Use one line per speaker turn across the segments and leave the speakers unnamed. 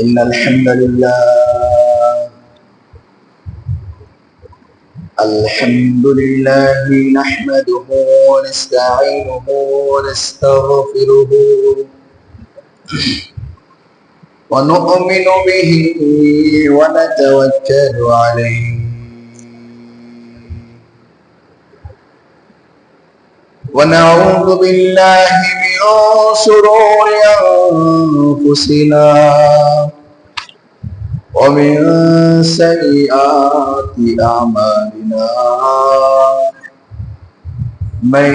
إن الحمد لله نحمده ونستعينه ونستغفره ونؤمن به ونتوكل عليه ونعوذ بالله من شرور أنفسنا ومن سيئات أعمالنا من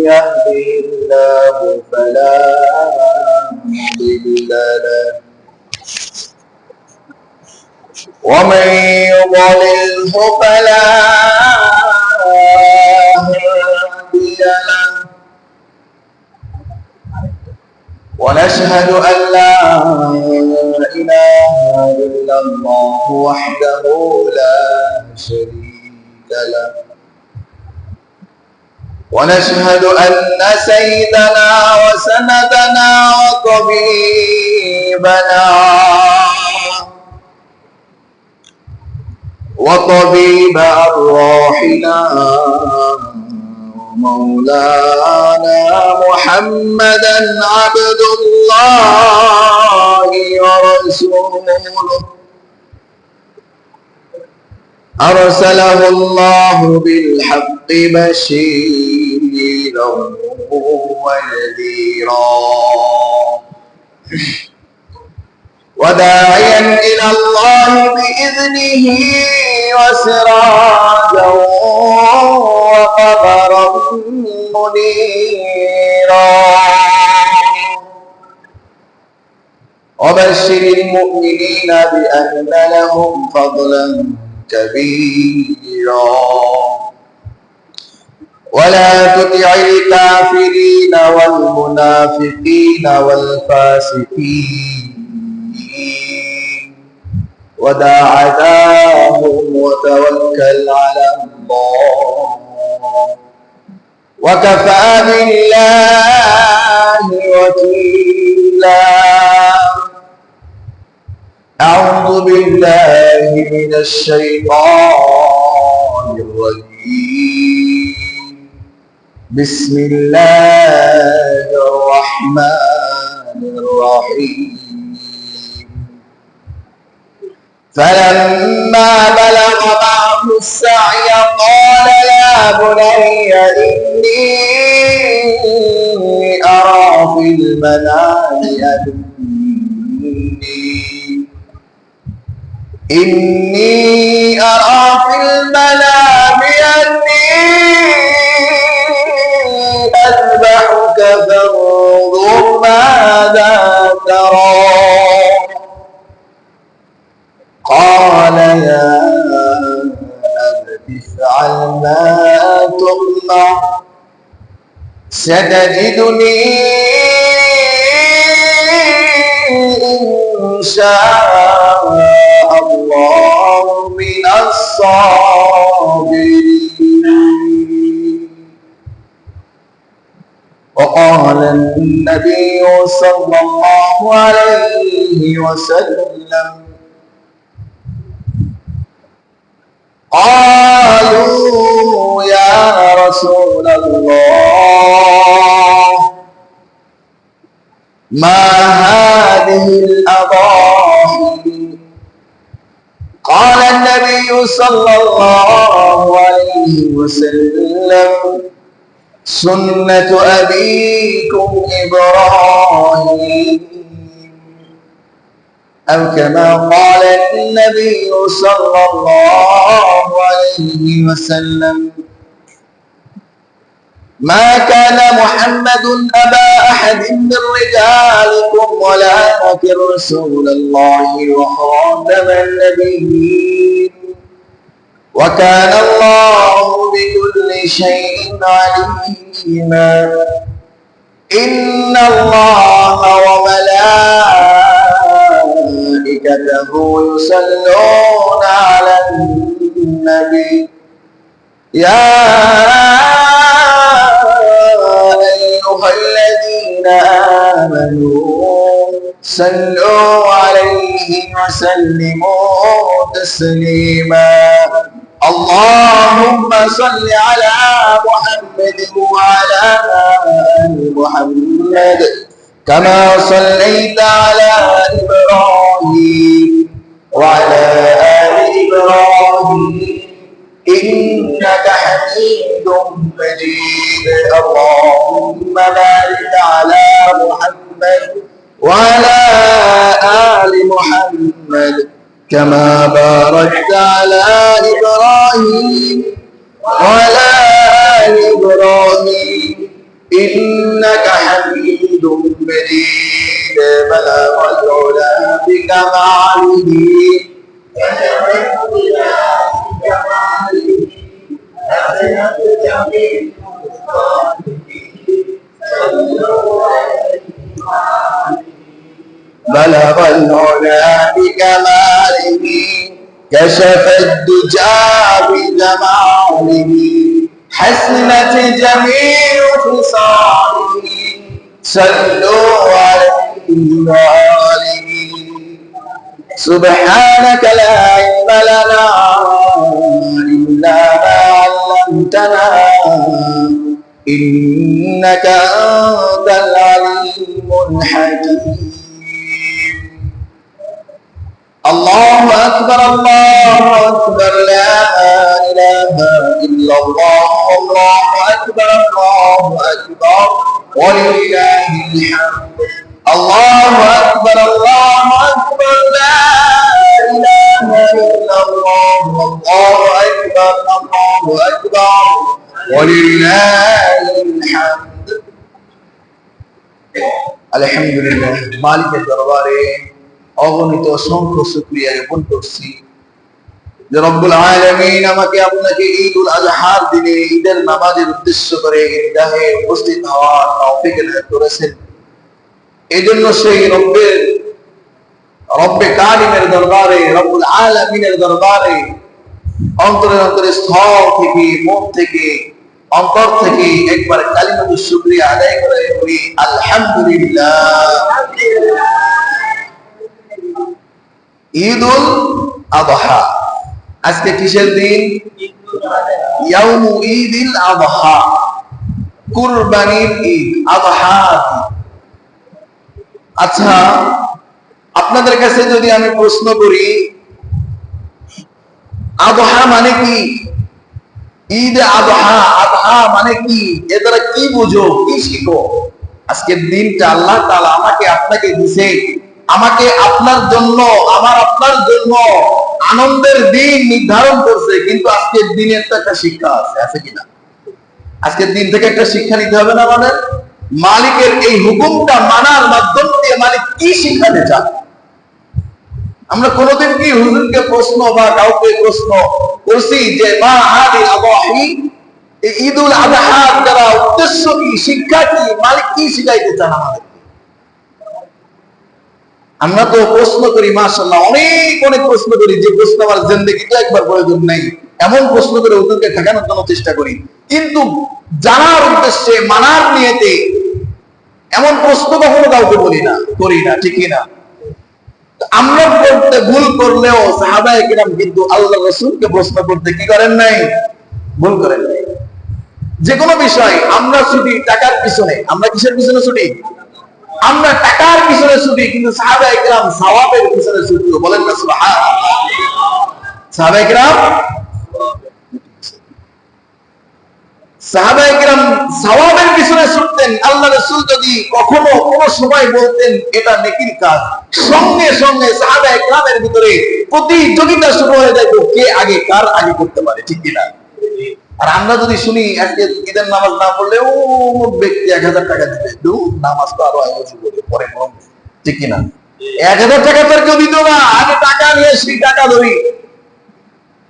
يهده الله فلا مضل له ومن يضلله فلا هادي له ونشهد أن لا إله إلا الله وحده لا شريك له ونشهد أن سيدنا وسندنا وطبيب أرواحنا ومولانا محمدا عبد الله ورسوله أرسله الله بالحق بشيرا ونذيرا وداعيا إلى الله بإذنه وسراجا وقمرا منيرا وبشر المؤمنين بأن لهم فضلا كبيرا ولا تطع الكافرين والمنافقين والفاسقين ودع عذابهم وتوكل على الله وكفى بالله وكيلا. أعوذ بالله من الشيطان الرجيم. بسم الله الرحمن الرحيم. فلما بلغ معه السعي قال يا بني إني أرى في المنام أني أذبحك فانظر ماذا ترى. قال يا أبت افعل ما تؤمر ستجدني إن شاء الله من الصابرين. وقال النبي صلى الله عليه وسلم قالوا يا رسول الله ما هذه الأضاحي؟ قال النبي صلى الله عليه وسلم سنة أبيكم إبراهيم أو كما قال النبي صلى الله عليه وسلم ما كان محمد أبا أحد من رجالكم ولكن رسول الله وخاتم النبيين وكان الله بكل شيء عليما. إن الله وملائكته يصلون على النبي يا أيها الذين آمنوا صلوا عليه وسلموا تسليما اللهم صل على محمد وعلى آل محمد كما صليت على إبراهيم وعلى آل إبراهيم إنك حميد مجيد اللهم بارك على محمد وعلى آل محمد كما باركت على إبراهيم وعلى آل إبراهيم إنك حميد مجيد بلغ العلا بكماله بلغ العلا بكماله كشف الدجى بجماله حسنت جميع خصاله صلوا عليه وآله سبحانك لا علم لنا إلا ما علمتنا إنك أنت العليم الحكيم الله أكبر الله أكبر لا إله إلا الله الله أكبر ولله الحمد الله أكبر لا إله إلا الله الله أكبر ولله الحمد الحمد لله مالك الدربار অগণিত অসংখ্য শুকরিয়া জ্ঞাপন করছি যে রব্বুল আলামিন আমাকে আপনাকে ঈদুল আজহার দিনে ঈদের নামাজের উদ্দেশ্য করে ঈদগাহে উপস্থিত হওয়ার তৌফিক এনায়েত করেছেন। এজন্য সেই রব্বে কারিমের দরবারে রব্বুল আলামিনের দরবারে অন্তরে স্থল থেকে মন থেকে অন্তর থেকে একবার কালিমাতুশ শুকরিয়া আদায় করে বলি আলহামদুলিল্লাহ। ঈদুল আযহা আজকে কিসের দিন? ইয়াউমু ঈদিল আযহা, কুরবানির ঈদ, আযহা। আচ্ছা, আপনাদের কাছে যদি আমি প্রশ্ন করি আযহা মানে কি? ঈদ আযহা, আযহা মানে কি? এ দ্বারা কি বুঝো, কি শিখো? আজকের দিনটা আল্লাহ তাআলা আমাকে আপনাকে দিয়েছে, আমাকে আপনার জন্য, আমার আপনার জন্য আনন্দের দিন নির্ধারণ করছে, কিন্তু আজকের দিনের তো একটা শিক্ষা আছে কিনা? আজকের দিন থেকে একটা শিক্ষা নিতে হবে না? আমাদের মালিকের এই হুকুমটা মানার মাধ্যম দিয়ে মালিক কি শিক্ষাতে চান? আমরা কোনোদিন কি হুজুরকে প্রশ্ন বা কাউকে প্রশ্ন করছি যে মা হাদিল আযহি, এই ঈদুল আযহার দ্বারা উদ্দেশ্য কি, শিক্ষা কি, মালিক কি শিখাইতে চান আমাদের? আমরা তো প্রশ্ন করি মাশাআল্লাহ, অনেক প্রশ্ন করি, যে প্রশ্ন আমার জিন্দেগিতে একবার প্রয়োজন নাই এমন প্রশ্ন করে হুজুরকে ঠেকানোর জন্য চেষ্টা করি, কিন্তু জানার উদ্দেশ্যে মানার নিয়তে এমন প্রশ্ন কখনো কাউকে বলি না, করি না, ঠিক না? আমরা করতে ভুল করলেও সাহাবায়ে কিরাম কিন্তু আল্লাহ রাসূলকে প্রশ্ন করতে কি করেন নাই? ভুল করেন নাই। যে কোনো বিষয় আমরা ছুটি টাকার পিছনে, আমরা কিসের পিছনে ছুটি? আমরা টাকার পিছনে ছুটি, কিন্তু সাহাবায়ে কিরাম সওয়াবের পিছনে ছুটতো। বলেন না সুবহানাল্লাহ। সাহাবায়ে কিরাম সওয়াবের পিছনে ছুটতেন। আল্লাহ রাসূল যদি কখনো কোনো সময় বলতেন এটা নেকির কাজ, সঙ্গে সঙ্গে সাহাবায়ে কিরামের ভিতরে প্রতিযোগিতা শুরু হয়ে যেত, কে আগে কার আগে করতে পারে, ঠিক কি না? আর আমরা যদি শুনি আজকে ঈদের নামাজ না পড়লে ও ব্যক্তি 1000 টাকা দিবে, নামাজ তো আরো আয়োজন করে পরে, ঠিক কি না? 1000 টাকা তার কেউ দিত না, আগে টাকা নিয়ে সেই টাকা ধরি।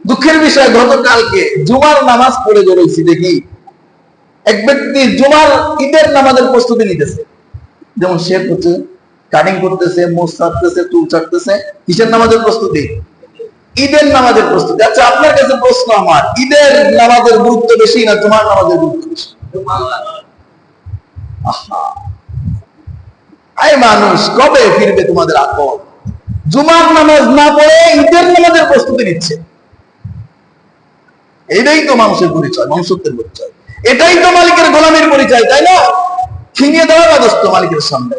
দুঃখের বিষয়, গতকালকে জুমার নামাজ পড়ে জড়াইছি, দেখি এক ব্যক্তি জুমার ঈদের নামাজের প্রস্তুতি নিতেছে, যেমন সে করছে, কাটিং করতেছে, মোজ ছাড়তেছে, চুল ছাড়তেছে। কিসের নামাজের প্রস্তুতি? ঈদের নামাজের প্রস্তুতি। আচ্ছা, আপনার কাছে প্রশ্ন আমার, ঈদের নামাজের গুরুত্ব বেশি না জুমার নামাজের গুরুত্ব বেশি? এই মানুষ কবে ফিরবে তোমাদের আকল? জুমার নামাজ না পড়ে ঈদের নামাজের প্রস্তুতি নিচ্ছে। এটাই তো মানুষের পরিচয়, মনুষ্যত্বের পরিচয়। এটাই তো মালিকের গোলামীর পরিচয়, তাই না? ছিনিয়ে দেওয়া না দোস্ত মালিকের সামনে।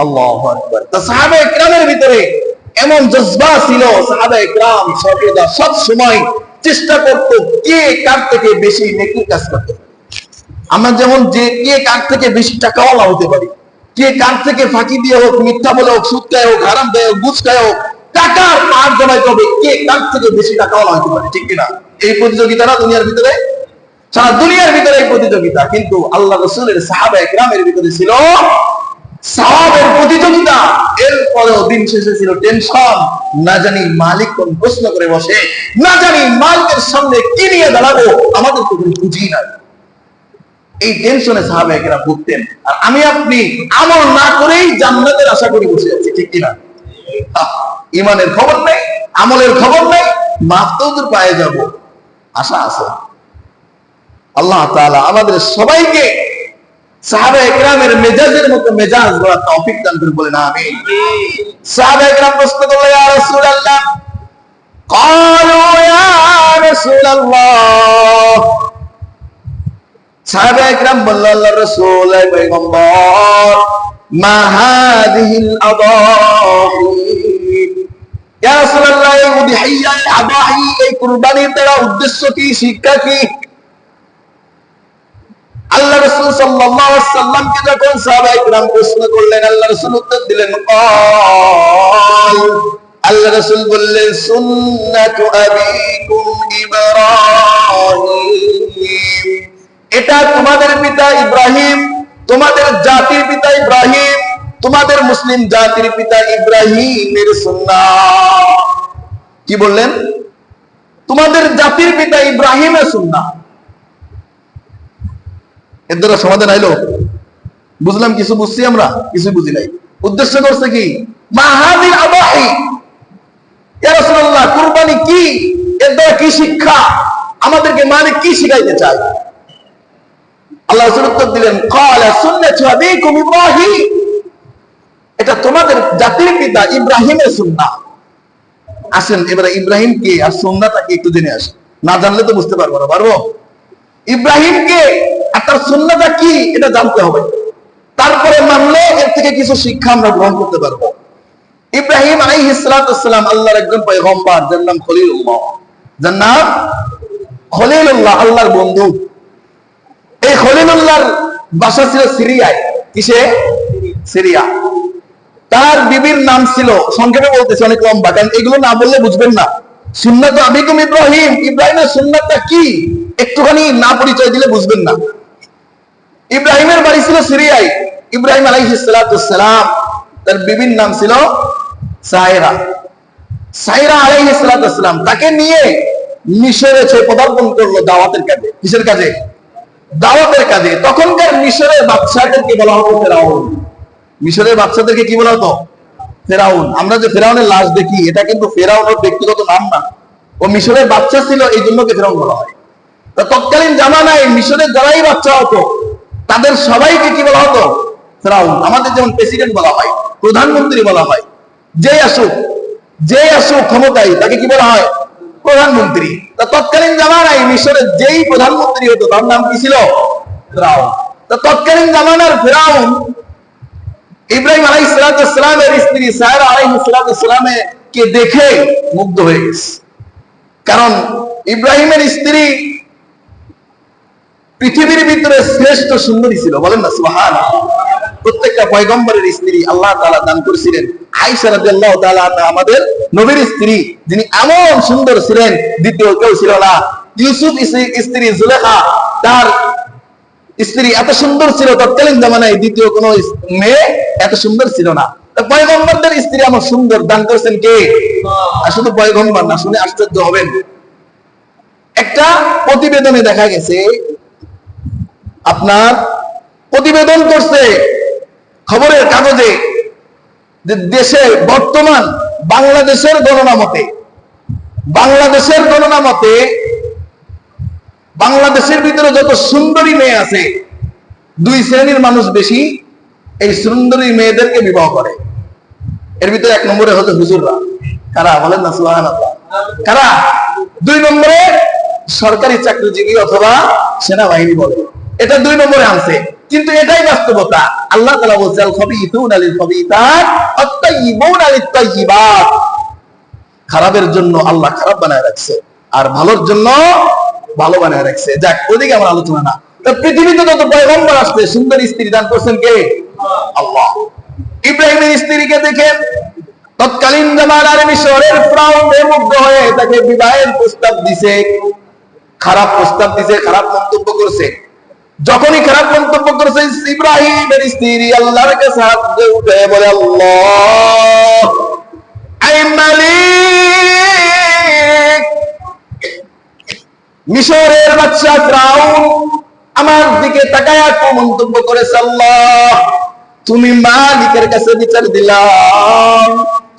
আল্লাহু আকবার। তা সাহাবায়ে কেরামের ভিতরে এমন জজবা ছিল, সাহাবায়ে কেরাম সর্বদা সব সময় চেষ্টা করত কে কার থেকে বেশি নেকির কাজ করতে পারে। আমরা যেমন যে কে কার থেকে বেশি টাকাওয়ালা হতে পারি, কে কার থেকে ফাঁকি দিয়ে হোক, মিথ্যা বলে হোক, সুদ খায় হোক, হারাম দেয় হোক, ঘুষ খায় হোক, টাকার পার জমাইতে হবে, কে কার থেকে বেশি টাকাওয়ালা হতে পারে, ঠিক কিনা? এই প্রতিযোগিতাটা দুনিয়ার ভিতরে, সারা দুনিয়ার ভিতরে এই প্রতিযোগিতা। কিন্তু আল্লাহ রাসূলের সাহাবায়ে কেরামের ভিতরে ছিল সওয়াবের প্রতিযোগিতা। এরপরেও দিন শেষে ছিল টেনশন, না জানি মালিক কোন প্রশ্ন করে বসে, না জানি মালিকের সামনে কি নিয়ে দাঁড়াবো, আমাদের তো কোনো বুঝি নাই। এই টেনশনে সাহাবায়ে কেরাম ভুগতেন। আর আমি আপনি আমল না করেই জান্নাতের আশা করে বসে আছি, ঠিক কিনা? ঈমানের খবর নেই, আমলের খবর নেই, মাফ তো দূর পায়ে যাব, আশা আছে। আল্লাহ তাআলা আমাদের সবাইকে সাহাবায়ে কেরামের মেজাজের মতো মেজাজ গড়ার তৌফিক দান করুন, বলেন আমিন। সাহাবায়ে কেরাম প্রশ্ন করলেন, ইয়া রাসূলুল্লাহ, ক্বালু ইয়া রাসূলুল্লাহ, সাহাবায়ে কেরাম বললেন, আল্লাহর রাসূল, হে পয়গম্বর, মা হাযিহিল আদাহি, ইয়া রাসূলুল্লাহ, এই উদহিয়া, আদাহি, এই কুরবানির দ্বারা উদ্দেশ্য কি, শিক্ষা কি? আল্লাহ রাসূল সাল্লাল্লাহু আলাইহি ওয়াসাল্লামকে যখন সাহাবায়ে কেরাম প্রশ্ন করলেন, আল্লাহ রাসূল উত্তর দিলেন, ক্বাল, আল্লাহ রাসূল বললেন, সুন্নাতু আবিকুম ইব্রাহিম, এটা তোমাদের পিতা ইব্রাহিম, তোমাদের জাতির পিতা ইব্রাহিম, তোমাদের মুসলিম জাতির পিতা ইব্রাহিমের সুন্নাহ। কি বললেন? তোমাদের জাতির পিতা ইব্রাহিমের সুন্নাহ। এর দ্বারা সমাধান আইলো? বুঝলাম কিছু, বুঝছি আমরা কিছু বুঝি নাই। উদ্দেশ্য করছে কি? মা হাযিল আদাহি, ইয়া রাসূলুল্লাহ, কুরবানি কি? এর দ্বারা কি শিক্ষা? আমাদেরকে মালিক কি শিখাইতে চায়? আল্লাহ রাসূল উত্তর দিলেন, ক্বালা সুন্নাতু আবিকুম ইব্রাহিম, এটা তোমাদের জাতির পিতা ইব্রাহিমের সুন্নাহ। আসেন এবারে ইব্রাহিম কে আর সুন্নাহটা কি একটু জেনে আসি, না জানলে তো বুঝতে পারবো না। পারবো? ইব্রাহিম কে আর তার সুন্নাহটা কি এটা জানতে হবে, তারপরে মানলে এর থেকে কিছু শিক্ষা আমরা গ্রহণ করতে পারবো। ইব্রাহিম আলাইহিস সালাতু ওয়াস সালাম আল্লাহর একজন পয়গম্বর, যার নাম খলিলুল্লাহ, যার নাম খলিলুল্লাহ, আল্লাহর বন্ধু। এই খলিলুল্লাহর বাসা ছিল সিরিয়ায়। কিসে? সিরিয়া। তার বিবির নাম ছিল, সংক্ষেপে বলতেছি, অনেক লম্বা, কারণ এগুলো না বললে বুঝবেন না। সুন্নাত আবিকুম ইব্রাহিম, ইব্রাহিমের সুন্নাতটা কি একটুখানি না পরিচয় দিলে বুঝবেন না। ইব্রাহিমের বাড়ি ছিল সিরিয়ায়। ইব্রাহিম আলাইহিস সালাতু ওয়াস সালাম, তার বিবির নাম ছিল সায়রা। সায়রা আলাইহিস সালাতু ওয়াস সালাম তাকে নিয়ে মিশরে সে পদার্পণ করলো দাওয়াতের কাজে। কিসের কাজে? দাওয়াতের কাজে। তখনকার মিশরের বাদশাদেরকে বলা হতো ফেরাউন। মিশরের বাচ্চাদেরকে কি বলা হতো? ফেরাউন। আমরা যে ফেরাউনের লাশ দেখি, এটা কিন্তু ফেরাউনের ব্যক্তিগত নাম না, ও মিশরের বাচ্চা ছিল, এই জন্য ফেরাউন বলা হয়। তৎকালীন জামানায় মিশরের যারাই বাচ্চা হতো তাদের সবাইকে কি বলা হতো? ফেরাউন। আমাদের যেমন প্রেসিডেন্ট বলা হয়, প্রধানমন্ত্রী বলা হয়, যে আসুক ক্ষমতায় তাকে কি বলা হয়? প্রধানমন্ত্রী। তৎকালীন জামানায় মিশরের যেই প্রধানমন্ত্রী হতো তার নাম কি ছিল? ফেরাউন। তৎকালীন জামানার ফেরাউন ইব্রাহিম আলাইহিস সালামের স্ত্রী সায়রা আলাইহিস সালামে কে দেখে মুগ্ধ হয়ে গেছে। কারণ ইব্রাহিমের স্ত্রী পৃথিবীর ভিতরে শ্রেষ্ঠ সুন্দরী ছিল, বলেন না সুবহানাল্লাহ। প্রত্যেকটা পয়গম্বরের স্ত্রী আল্লাহ তাআলা দান করেছিলেন। আয়েশা রাদিয়াল্লাহু তাআলা আমাদের নবীর স্ত্রী, যিনি এমন সুন্দর ছিলেন দ্বিতীয় কেউ ছিল না। ইউসুফ স্ত্রী জুলেখা, তার স্ত্রী এত সুন্দর ছিল, তৎকালীন জামানায় দ্বিতীয় কোন মেয়ে এত সুন্দর ছিল না। পয়গম্বরদের স্ত্রী এমন সুন্দর দান করেছেন কে? আর শুধু পয়গম্বর না, শুনে আশ্চর্য হবেন। একটা প্রতিবেদনে দেখা গেছে, আপনার প্রতিবেদন করছে খবরের কাগজে, যে দেশে বর্তমান বাংলাদেশের গণনা মতে বাংলাদেশের ভিতরে যত সুন্দরী মেয়ে আছে দুই শ্রেণীর মানুষ বেশি এই সুন্দরী মেয়েদেরকে বিবাহ করে। এর ভিতরে এক নম্বরে হচ্ছে হুজুররা। কারা বলেন না সুবহানাল্লাহ? কারা? দুই নম্বরে সরকারি চাকরিজীবী অথবা সেনাবাহিনী বলে, এটা দুই নম্বরে আনছে। কিন্তু এটাই বাস্তবতা। আল্লাহ তাআলা বলছে আল খাবিতুনা লিল খাবিতাত আত তাইয়িবুনা লিত তাইয়িবাত। খারাপের জন্য আল্লাহ খারাপ বানায় রাখছে, আর ভালোর জন্য ভালো বানায় রাখছে। যাক, ওদিকে আমার আলোচনা না। তো পৃথিবীতে যত পয়গম্বর আসছে সুন্দর স্ত্রী দান করছেন কে? আল্লাহ। ইব্রাহিমের স্ত্রীকে দেখেন, তৎকালীন জামানার মিশরের ফিরাউন মুগ্ধ হয়ে তাকে বিবাহের প্রস্তাব দিছে, খারাপ প্রস্তাব দিছে, খারাপ মন্তব্য করছে। যখনই খারাপ মন্তব্য করছে ইব্রাহিমের স্ত্রী আল্লাহর কাছে হাত দিয়ে উঠে বলে, আল্লাহ আই মালিক, মিশরের বাদশা ফিরাউন আমার দিকে তাকায়া মন্তব্য করেছে, আল্লাহ তুমি মালিকের কাছে বিচার দিলাম,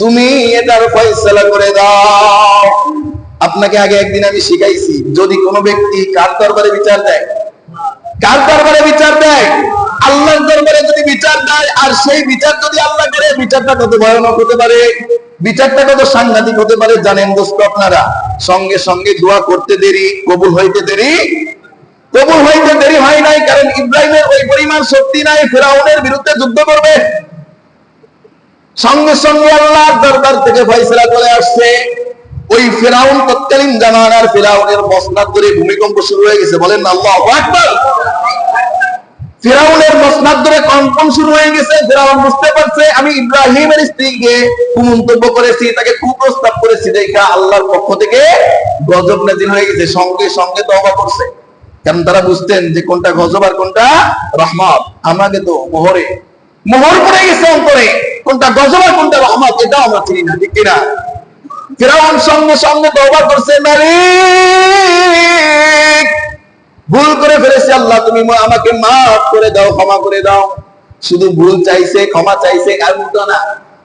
তুমি এটার ফয়সালা করে দাও। আপনাকে আগে একদিন আমি শিখাইছি, যদি কোনো ব্যক্তি কার দরবারে বিচার দেয়, কার দরবারে বিচার দেয়? আল্লাহর দরবারে যদি বিচার দেয়, আর সেই বিচার যদি আল্লাহ করে, বিচারটা কত ভয়ানক হতে পারে, বিচারটা কত সাংঘাতিক হতে পারে জানেন দোস্ত আপনারা? সঙ্গে সঙ্গে দোয়া করতে দেরি, কবুল হইতে দেরি। কবুল হইতে দেরি হয় নাই, কারণ ইব্রাহিমের ওই পরিমাণ শক্তি নাই ফিরাউনের বিরুদ্ধে যুদ্ধ করবে। সঙ্গে সঙ্গে আল্লাহর দরবার থেকে ফয়সালা চলে আসছে। ওই ফিরাউন, তৎকালীন জামানার ফিরাউনের মসনদ ধরে ভূমিকম্প শুরু হয়ে গেছে। বলেন না আল্লাহু আকবার। ফিরাউনের মসনদ ধরে কম্পন শুরু হয়ে গেছে। ফিরাউন বুঝতে পারছে আমি ইব্রাহিমের স্ত্রীকে কুমন্তব্য করেছি, তাকে কুপ্রস্তাব করেছি, দেখা আল্লাহর পক্ষ থেকে গজব নাযিল হয়ে গেছে। সঙ্গে সঙ্গে তওবা করছে, কারণ তারা বুঝতেন যে কোনটা গজব আর কোনটা রহমত। আমাকে তো মোহর পড়ে গেছে অন্তরে, কোনটা গজব আর কোনটা রহমত এটাও আমরা চিনি না, ঠিক কিনা? ফিরাউন সঙ্গে সঙ্গে তওবা করছে, মালিক ভুল করে ফেলেছি, আল্লাহ তুমি আমাকে মাফ করে দাও, ক্ষমা করে দাও। শুধু ভুল চাইছে, ক্ষমা চাইছে, আর মুদ্রা না,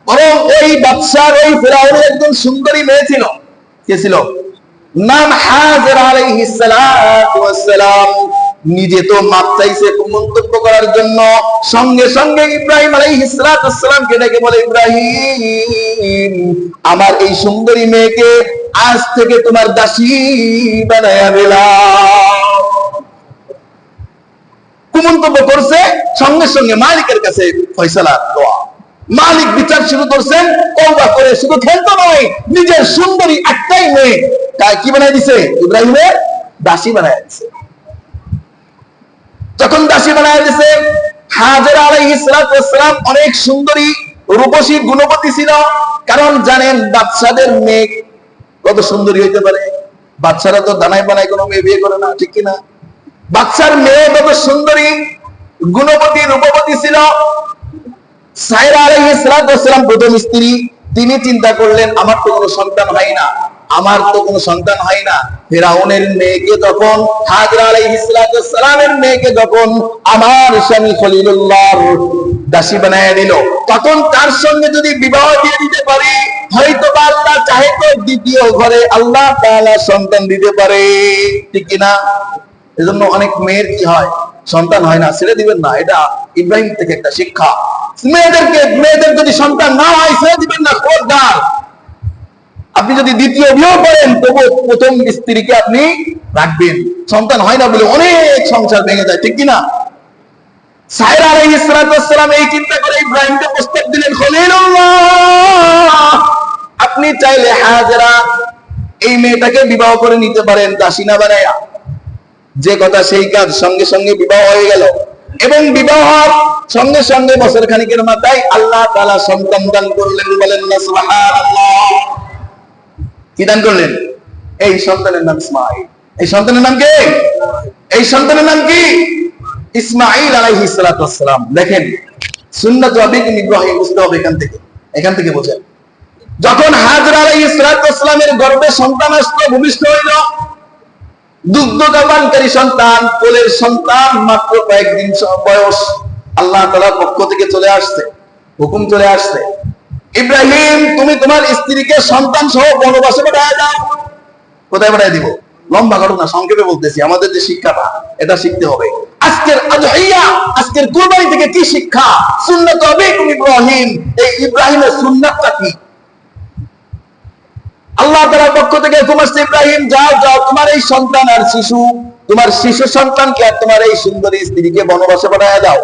বরং ওই বাদশার ওই ফিরাউনের একজন সুন্দরী মেয়ে ছিল। কে ছিল? নাম হাজেরা আলাইহিস সালাতু ওয়াস সালাম। নিজে তো মাপ চাইছে মন্তব্য করার জন্য, সঙ্গে সঙ্গে ইব্রাহিম আলাইহিস সালাতু ওয়াস সালামকে ডেকে বলে, ইব্রাহিম আমার এই সুন্দরী মেয়েকে আজ থেকে তোমার দাসী বানায়া দিলাম। কুমন্তব্য করছে, সঙ্গে সঙ্গে মালিকের কাছে ফয়সালা দোয়া। মালিক বিচার শুরু করছেন, তওবা করে শুধু খেলতে নয়, নিজের সুন্দরী একটাই মেয়ে কি বানায় দিছে? ইব্রাহিমের দাসী বানায় দিছে। যখন দাসী বানায় দিছে, হাজেরা আলাইহিস সালাতু ওয়াস সালাম অনেক সুন্দরী, রূপসী, গুণবতী ছিল। কারণ জানেন বাদশাদের মেয়ে কত সুন্দরী হইতে পারে। বাদশারা তো দানায় বানায় কোনো মেয়ে বিয়ে করে না, ঠিক কিনা? বাদশার মেয়ে কত সুন্দরী, গুণবতী, রূপবতী ছিল। সায়রা আলাইহিস সালাতু ওয়াস সালাম প্রথম স্ত্রী, তিনি চিন্তা করলেন আমার তো কোনো সন্তান হয় না, আমার তো কোনো সন্তান হয় না। ফিরাউনের মেয়েকে তখন, হাজেরা আলাইহিস সালাতু ওয়াস সালামের মেয়েকে যখন আমার স্বামী খলিলুল্লাহর দাসী বানায় দিল, তখন তার সঙ্গে যদি বিবাহ দিয়ে দিতে পারি, হয়তো বা আল্লাহ চাহে তো দ্বিতীয় ঘরে আল্লাহ তাআলা সন্তান দিতে পারে, ঠিক কিনা? এজন্য অনেক মেয়ের কি হয়, সন্তান হয় না, ছেড়ে দিবেন না। এটা ইব্রাহিম থেকে একটা শিক্ষা। মেয়েদের যদি সন্তান না হয় ছেড়ে দিবেন না, খবরদার। আপনি যদি দ্বিতীয় বিয়ে করেন, তবু প্রথম স্ত্রীকে আপনি রাখবেন। সন্তান হয় না বলে অনেক সংসার ভেঙে যায়, ঠিক কিনা? সায়রা আলাইহিস সালাতু ওয়াস সালাম এই চিন্তা করে ইব্রাহিমকে প্রস্তাব দিলেন, খলিলুল্লাহ আপনি চাইলে হাজেরা এই মেয়েটাকে বিবাহ করে নিতে পারেন, দাসী না বানায়া। যে কথা সেই কাজ, সঙ্গে সঙ্গে বিবাহ হয়ে গেল। এবং বিবাহ সঙ্গে সঙ্গে বছর খানিকের মাথায় আল্লাহ তাআলা সন্তান দান করলেন। বলেন না সুবহানাল্লাহ। কি দান করলেন? এই সন্তানের নাম ইসমাঈল। এই সন্তানের নাম কি? এই সন্তানের নাম কি? ইসমাঈল আলাইহিস সালাতু ওয়াস সালাম। দেখেন সুন্নাত আবিকুম ইব্রাহিম বুঝতে হবে এখান থেকে বোঝেন। যখন হাজরা আলাইহিস সালাতু ওয়াস সালামের গর্ভে সন্তান আসলো, ভূমিষ্ঠ হইল, দুগ্ধদানকারী সন্তান, কোলের সন্তান, মাত্র কয়েকদিন বয়স, আল্লাহ তাআলার পক্ষ থেকে চলে আসছে, হুকুম চলে আসছে, ইব্রাহিম তুমি তোমার স্ত্রীকে সন্তান সহ বনবাসে পাঠায় দাও। কোথায় পাঠায় দিব? লম্বা ঘটনা, সংক্ষেপে বলতেছি, আমাদের যে শিক্ষাটা এটা শিখতে হবে। আজ আজকের আযহিয়া, আজকের কুরবানি থেকে কি শিক্ষা? সুন্নাত আবিকুম ইব্রাহিম, এই ইব্রাহিমের সুন্নাতটা কি? আল্লাহ তাআলার পক্ষ থেকে হুকুম আসছে, ইব্রাহিম যাও যাও, তোমার এই সন্তান আর শিশু, তোমার শিশু সন্তানকে আর তোমার এই সুন্দরী স্ত্রীকে বনবাসে পাঠায়া দাও।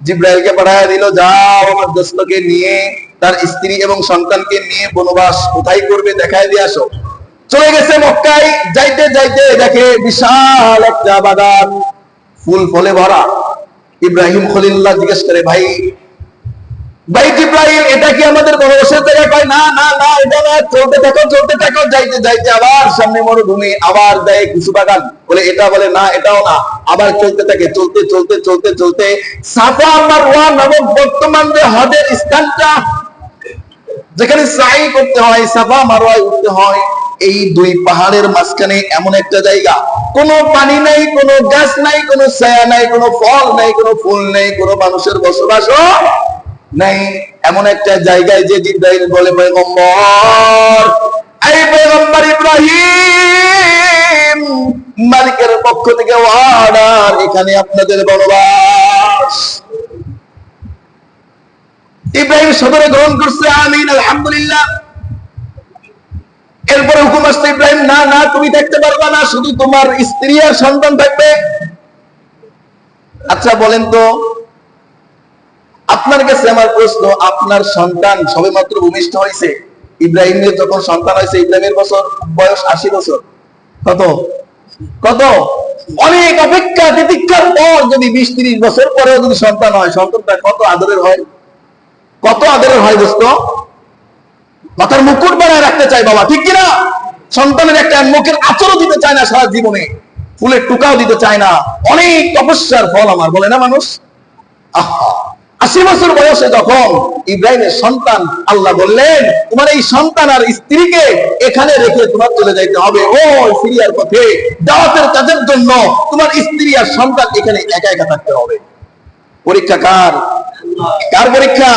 জিব্রাইলকে পাঠায়া দিল, যাও আমার দোস্তকে নিয়ে, তার স্ত্রী এবং সন্তানকে নিয়ে বনবাস কোথায় করবে দেখায় দিয়ে আসো। চলে গেছে মক্কায়, যাইতে যাইতে দেখে বিশাল একটা বাগান, ফুল ফলে ভরা। ইব্রাহিম খলিলুল্লাহ জিজ্ঞেস করে, ভাই জিব্রাইল, এটা কি আমাদের বনবাসের জায়গা? কয় না না না, এটা না, চলতে থাকো চলতে থাকো। যাইতে যাইতে আবার সামনে মরুভূমি, আবার দেয় কিছু বাগান, বলে এটা, বলে না এটাও না। আবার চলতে থাকে, চলতে চলতে চলতে চলতে সাফা মারওয়া নামক বর্তমান যে হজের স্থানটা, যেখানে সাই করতে হয়, সাফা মারওয়ায় উঠতে হয়, এই দুই পাহাড়ের মাঝখানে এমন একটা জায়গা, কোনো পানি নাই, কোনো গাছ নাই, কোনো ছায়া নাই, কোনো ফল নাই, কোনো ফুল নেই, কোনো মানুষের বসবাসও নাই, এমন একটা জায়গায় যে জিব্রাইল বলে, পয়গম্বর, এই পয়গম্বর ইব্রাহিম, মালিকের পক্ষ থেকে অর্ডার, এখানে আপনাদের বনবাস। ইব্রাহিম সদরে গ্রহণ করছে, আমিন আলহামদুলিল্লাহ। এরপরে হুকুম আসছে, ইব্রাহিম না না, তুমি থাকতে পারবা না, শুধু তোমার স্ত্রী আর সন্তান থাকবে। আচ্ছা বলেন তো, আপনার কাছে আমার প্রশ্ন, আপনার সন্তান সবেমাত্র ভূমিষ্ঠ হয়েছে, ইব্রাহিমের যখন সন্তান হয়েছে, ইব্রাহিমের বয়স 80 বছর। কত কত? অনেক অপেক্ষা তিতিক্ষার পর যদি 20-30 বছর পরেও যদি সন্তান হয়, সন্তানটা কত আদরের হয়, কত আদরের হয় দোস্ত। মাথার মুকুট বানায় রাখতে চাই বাবা, ঠিক কিনা? সন্তানের একটা মুখের আচরও দিতে চায় না সারা জীবনে, ফুলের টুকাও দিতে চায় না। অনেক তপস্যার ফল আমার, বলে না মানুষ। 80 বছর বয়সে যখন ইব্রাহিমের সন্তান, আল্লাহ বললেন, তোমার এই সন্তান আর স্ত্রীকে এখানে রেখে তোমার চলে যাইতে হবে ওই সিরিয়ার পথে দাওয়াতের কাজের জন্য। তোমার স্ত্রী আর সন্তান এখানে একা একা থাকতে হবে। পরীক্ষা কার? কার পরীক্ষা?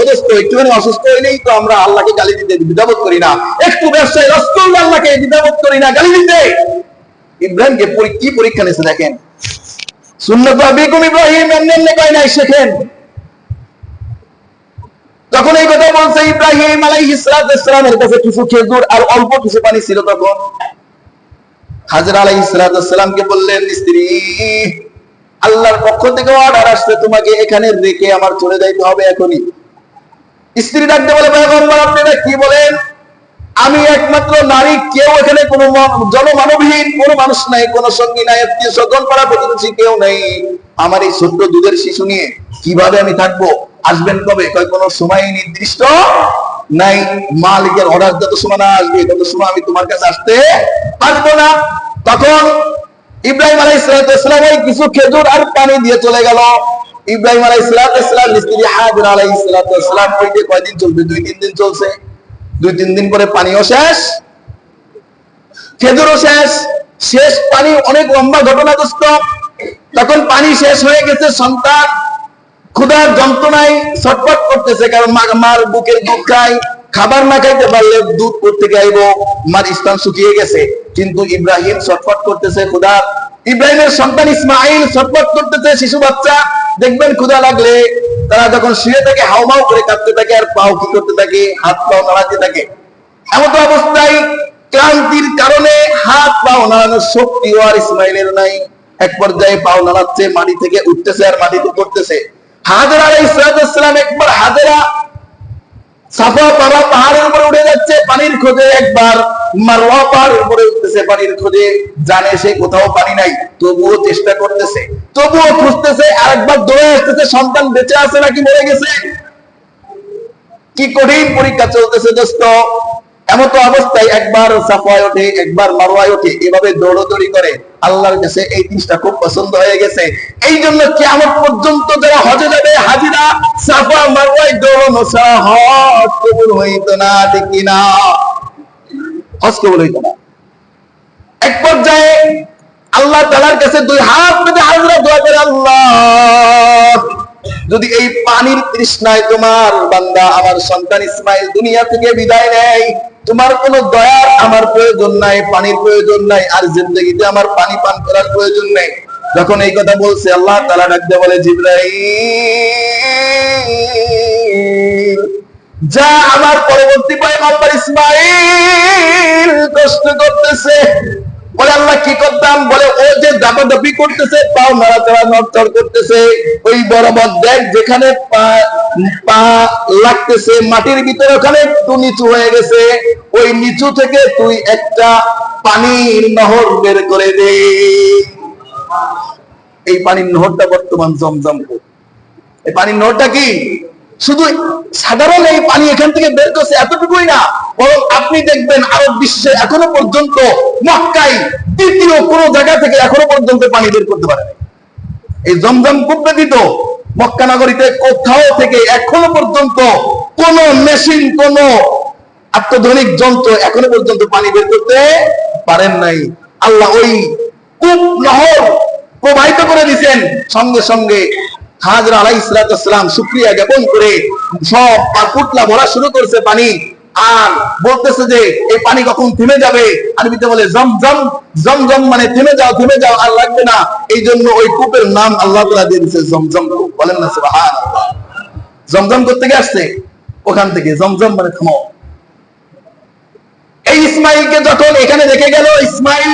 অদস্ত একটুখানি অসুস্থ হইলেই তো আমরা আল্লাহকে গালি দিতে দ্বিধাবোধ করি না, একটু ব্যবসায় রস্ত হইলে আল্লাহকে দ্বিধাবোধ করি না গালি দিতে। ইব্রাহিমকে কি পরীক্ষা নিয়েছে দেখেন। সুন্নাত আবিকুম ইব্রাহিম, এমনি কয় নাই, শেখেন। যখন এই কথা বলছে, ইব্রাহিম আলাইহিস সালামের কাছে কিছু খেজুর আর অল্প কিছু পানি ছিল। তখন হাজরা আলাইহিস সালামকে বললেন, স্ত্রী, আল্লাহর পক্ষ থেকে অর্ডার আসছে, তোমাকে এখানে রেখে আমার চলে যাইতে হবে এখনই। স্ত্রী ডাকতে বলে, পয়গম্বর আপনি এটা কি বলেন? আমি একমাত্র নারী, কেউ এখানে কোনো জনমানবহীন, কোনো মানুষ নাই, কোনো সঙ্গী নাই, আত্মীয় স্বজন পাড়া প্রতিবেশী কেউ নেই। আমার এই ছোট্ট দুধের শিশু নিয়ে কিভাবে আমি থাকবো? আসবেন কবে? কয় কোনো সময় নির্দিষ্ট নাই, মালিকের অর্ডার যত সময় না আসবে তত সময় আমি তোমার কাছে আসতে পারবো না। তখন ইব্রাহিম আলাইহিস সালাম ওই কিছু খেজুর আর পানি দিয়ে চলে গেল। ইব্রাহিম আলাইহিস সালাম স্ত্রী হাজরা আলাইহিস সালাম কইতে কয়দিন চলবে? 2-3 দিন চলছে। 2-3 দিন পরে পানিও শেষ, খেজুরও শেষ। শেষ পানি অনেক লম্বা ঘটনা দোস্ত। তখন পানি শেষ হয়ে গেছে, সন্তান ক্ষুধার যন্ত্রণায় ছটফট করতেছে, কারণ মার বুকের দুধ খায়, খাবার না খাইতে পারলে দুধ করতে আইব, মার স্তন শুকিয়ে গেছে। কিন্তু ইব্রাহিম ছটফট করতেছে ক্ষুধার। ইব্রাহিমের সন্তান ইসমাইল ছটফট করতেছে, শিশু বাচ্চা। দেখবেন ক্ষুধা লাগলে তারা যখন শুয়ে থাকে হাউমাউ করে কাঁদতে থাকে, আর পাও কি করতে থাকে? হাত পাও নাড়াতে থাকে। এমন অবস্থায় ক্লান্তির কারণে হাত পাও নাড়ানোর শক্তিও আর ইসমাইলের নাই। এক পর্যায়ে পাও নাড়াচ্ছে, মাটি থেকে উঠতেছে আর মাটিতে পড়তেছে। হাজরা আলাইহিস সালাম একবার হাজরা সাফা পাহাড়ের উপরে উঠে যাচ্ছে পানির খোঁজে, একবার মারওয়া পাহাড়ের উপরে উঠতেছে পানির খোঁজে। জানে সে কোথাও পানি নাই, তবুও চেষ্টা করতেছে, তবুও খুঁজতেছে। আর একবার দৌড়ে আসতেছে, সন্তান বেঁচে আছে নাকি মরে গেছে। কি কঠিন পরীক্ষা চলতেছে দোস্ত। এমন তো অবস্থায় একবার সাফায় ওঠে, একবার মারওয়ায় ওঠে, এভাবে দৌড়দৌড়ি করে। আল্লাহর কাছে এই জিনিসটা খুব পছন্দ হয়ে গেছে। এই জন্য কিয়ামত পর্যন্ত যারা হজে যাবে, হাজিরা সাফা মারওয়ায় দৌড়ানো ছাড়া হজ কবুল হইতো না, ঠিক কিনা? হজ কবুল হইতো না। এক পর্যায়ে আল্লাহ তাআলার কাছে 2 হাত পেতে হাজরা দোয়া করে, আল্লাহ, যদি এই পানির তৃষ্ণায় তোমার বান্দা আমার সন্তান ইসমাইল দুনিয়া থেকে বিদায় নেয়, তোমার কোনো দয়ার আমার প্রয়োজন নাই, পানির প্রয়োজন নাই, আর জিন্দেগিতে আমার পানি পান করার প্রয়োজন নেই। যখন এই কথা বলছে, আল্লাহ তাআলা ডাক দিয়ে বলে, জিবরাইল যা, আমার পরবর্তী পয়গম্বর ইসমাঈল কষ্ট করতেছে। বলে আল্লাহ কি করতাম? বলে ও যে দাপাদাপি করতেছে, পাও নাড়াচাড়া নড়চড় করতেছে, ওই বরাবর দেখ যেখানে পা লাগতেছে মাটির ভিতরে, ওখানে একটু নিচু হয়ে গেছে, ওই নিচু থেকে তুই একটা পানির নহর বের করে দে। এই পানির নহরটা বর্তমান জমজম। এই পানির নহরটা কি শুধু সাধারণ এই পানি এখান থেকে বের করছে এতটুকুই না, বরং আপনি দেখবেন আরব বিশ্বে এখনো পর্যন্ত, মক্কায় দ্বিতীয় কোন জায়গা থেকে এখনো পর্যন্ত পানি বের করতে পারে না। এই জমজম কূপ ব্যতীত মক্কা নগরীতে কোথাও থেকে এখনো পর্যন্ত কোন মেশিন, কোন আত্মধনিক যন্ত্র এখনো পর্যন্ত পানি বের করতে পারেন নাই। আল্লাহ ওই কূপ নহর প্রবাহিত করে দিয়েছেন। সঙ্গে সঙ্গে হাজরা আলাইহিস সালাম শুকরিয়া জ্ঞাপন করে সব পুটলা ভরা শুরু করছে পানি, আর বলতেছে যে এই পানি কখন থেমে যাবে। আরবিতে বলে জমজম, জমজম মানে থেমে যাও, থেমে যাও, আর লাগবে না। এই জন্য ওই কূপের নাম আল্লাহ তাআলা দিয়ে দিয়েছে জমজম কূপ। বলেন না সুবহানাল্লাহ। জমজম করতে গিয়ে আসছে ওখান থেকে, জমজম মানে থামো। এই ইসমাইলকে যখন এখানে রেখে গেল, ইসমাইল